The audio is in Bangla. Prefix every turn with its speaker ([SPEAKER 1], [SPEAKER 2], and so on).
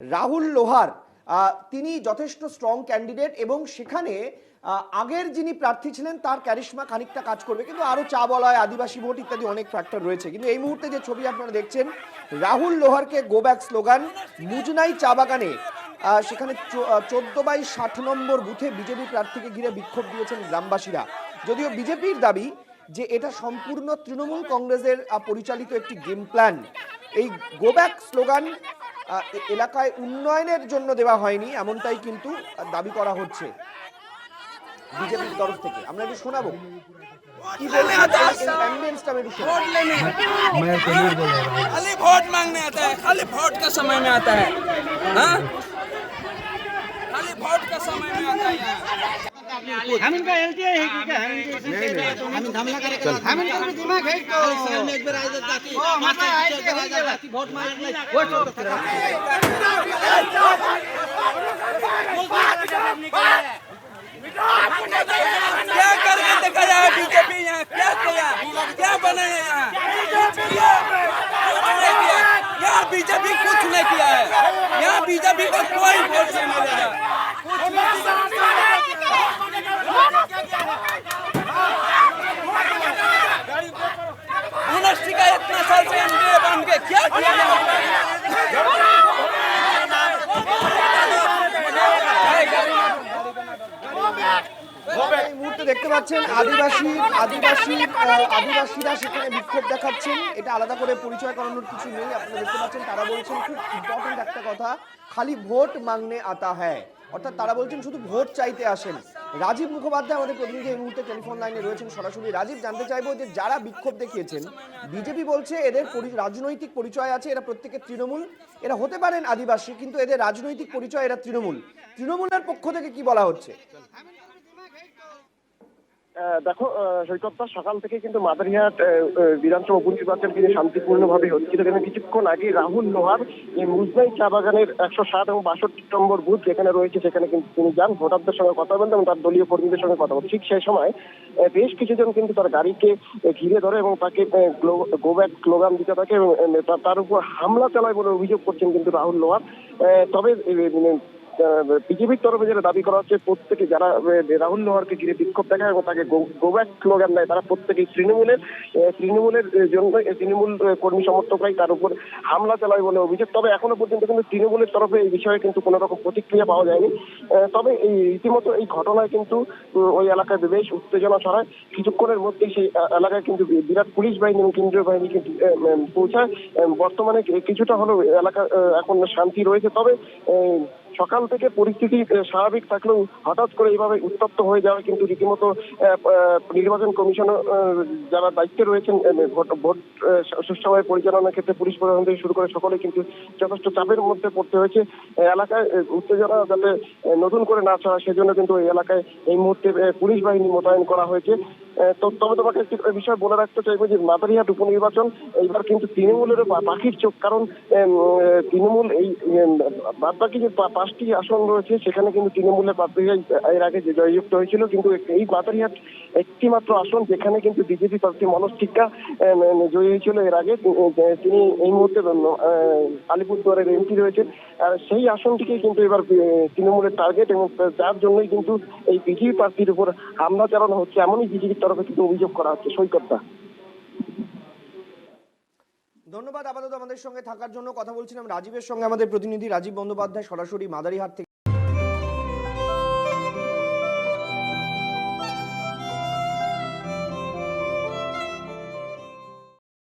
[SPEAKER 1] রাহুল লোহার তিনি যথেষ্ট স্ট্রং ক্যান্ডিডেট এবং সেখানে আগের যিনি প্রার্থী ছিলেন তার ক্যারিশমা খানিকটা কাজ করবে, কিন্তু আরো চা বলয়, আদিবাসী ভোট ইত্যাদি অনেক ফ্যাক্টর রয়েছে। কিন্তু এই মুহূর্তে যে ছবি আপনারা দেখছেন, রাহুল লোহারকে গো ব্যাক স্লোগান মুজনাই চা বাগানে সেখানে 14/60 নম্বর বুথে বিজেপি প্রার্থীকে ঘিরে বিক্ষোভ দিয়েছেন গ্রামবাসীরা। যদিও বিজেপির দাবি যে এটা সম্পূর্ণ তৃণমূল কংগ্রেসের পরিচালিত একটি গেম প্ল্যান। এই গো ব্যাক স্লোগান এলাকায় উন্নয়নের জন্য দেওয়া হয়নি, এমনটাই কিন্তু দাবি করা হচ্ছে বিজেপির তরফ থেকে। আমরা একটু শোনাবো কি বলছে एम्बियंसটা একটু শোনাবো।
[SPEAKER 2] खाली वोट मांगने आता है, खाली वोट का समय में आता है, हाँ? खाली वोट का समय में आता है।
[SPEAKER 3] हम इनका एलटीआई है कि क्या? हम धमला करे हम इनका दिमाग है तो सामने एक बार आ जाती ओ माता आ जाती वोट मांगने वोट
[SPEAKER 2] क्या करके देखा जाए बीजेपी यहाँ क्या किया, क्या बनाया यहाँ बीजेपी कुछ नहीं किया है। यहाँ बीजेपी को कोई वोट नहीं मिलेगा। यूनिवर्सिटी का इतना साल से एमबीए बन के क्या किया
[SPEAKER 1] এই মুহূর্তে দেখতে পাচ্ছেন আদিবাসীরা সেখানে বিক্ষোভ দেখাচ্ছেন। এটা আলাদা করে পরিচয় করানোর কিছু নেই। আপনারা দেখতে পাচ্ছেন তারা বলছেন খুব ইম্পর্টেন্ট একটা কথা, খালি ভোট মাংনে আতা হ্যায়, অর্থাৎ তারা বলছেন শুধু ভোট চাইতে আসেন। রাজীব মুখোপাধ্যায় আমাদের প্রতিনিধি এই মুহূর্তে টেলিফোন লাইনে রয়েছেন সরাসরি। রাজীব, জানতে চাইবো যে যারা বিক্ষোভ দেখিয়েছেন, বিজেপি বলছে এদের রাজনৈতিক পরিচয় আছে, এরা প্রত্যেকে তৃণমূল, এরা হতে পারেন আদিবাসী কিন্তু এদের রাজনৈতিক পরিচয় এরা তৃণমূলের পক্ষ থেকে কি বলা হচ্ছে?
[SPEAKER 4] দেখো সৈকতটা, সকাল থেকে কিন্তু মাদারিহাট বিধানসভা উপনির্বাচন কিন্তু শান্তিপূর্ণভাবে হচ্ছিল। কিন্তু কিছুক্ষণ আগে রাহুল লোহার এই মুজনাই চা বাগানের 107 এবং 62 নম্বর বুথ যেখানে রয়েছে সেখানে কিন্তু তিনি যান ভোটারদের সঙ্গে কথা বলতে এবং তার দলীয় কর্মীদের সঙ্গে কথা বলতে। ঠিক সেই সময় বেশ কিছুজন কিন্তু তার গাড়িকে ঘিরে ধরে এবং তাকে গো ব্যাক স্লোগান দিতে থাকে এবং তার উপর হামলা চালায় বলে অভিযোগ করছেন কিন্তু রাহুল লোহার। তবে বিজেপির তরফে যেটা দাবি করা হচ্ছে, প্রত্যেকে যারা রাহুল লোহারকে ঘিরে বিক্ষোভ দেখায় এবং তাকে গো ব্যাক স্লোগান দেয়, তারা প্রত্যেকেই তৃণমূলের জন্য তৃণমূল কর্মী সমর্থকরাই তার উপর হামলা চালায় বলে অভিযোগ। তবে এখনো পর্যন্ত কিন্তু তৃণমূলের তরফে এই বিষয়ে কিন্তু কোনো রকম প্রতিক্রিয়া পাওয়া যায়নি। তবে এই রীতিমতো এই ঘটনায় কিন্তু ওই এলাকায় বেশ উত্তেজনা ছড়ায়। কিছুক্ষণের মধ্যেই সেই এলাকায় কিন্তু বিরাট পুলিশ বাহিনী এবং কেন্দ্রীয় বাহিনী কিন্তু পৌঁছায়। বর্তমানে কিছুটা হলেও এলাকা এখন শান্তি রয়েছে। তবে সকাল থেকে পরিস্থিতি স্বাভাবিক থাকলেও হঠাৎ করে এইভাবে উত্তপ্ত হয়ে যাওয়া কিন্তু রীতিমতো নির্বাচন কমিশন যারা দায়িত্বে রয়েছেন ভোট সুষ্ঠুভাবে পরিচালনার ক্ষেত্রে পুলিশ প্রশাসন থেকে শুরু করে সকলে কিন্তু যথেষ্ট চাপের মধ্যে পড়তে হয়েছে। এলাকায় উত্তেজনা যাতে নতুন করে না ছড়ায় সেজন্য কিন্তু এই এলাকায় এই মুহূর্তে পুলিশ বাহিনী মোতায়েন করা হয়েছে। তবে তোমাকে একটি বিষয় বলে রাখতে চাইবো যে মাদারিহাট উপনির্বাচন এইবার কিন্তু তৃণমূলেরও পাখির চোখ, কারণ তৃণমূল এই বাদবাকি যে 5টি আসন রয়েছে সেখানে কিন্তু তৃণমূলের প্রার্থীরা এর আগে জয়যুক্ত হয়েছিল, কিন্তু এই মাদারিহাট একটি মাত্র আসন যেখানে কিন্তু বিজেপি প্রার্থী মনোজ টিক্কা জয়ী হয়েছিল এর আগে। তিনি এই মুহূর্তে আলিপুরদুয়ারের এমপি রয়েছেন, আর সেই আসনটিকে কিন্তু এবার তৃণমূলের টার্গেট এবং যার জন্যই কিন্তু এই বিজেপি প্রার্থীর উপর হামলা চালানো হচ্ছে, এমনই বিজেপির তরফে কিন্তু অভিযোগ করা হচ্ছে। সৈকতটা,
[SPEAKER 1] ধন্যবাদ আপাতত আমাদের সঙ্গে থাকার জন্য। কথা বলছিলাম রাজীবের সঙ্গে, আমাদের প্রতিনিধি রাজীব বন্দ্যোপাধ্যায় সরাসরি মাদারিহাট থেকে।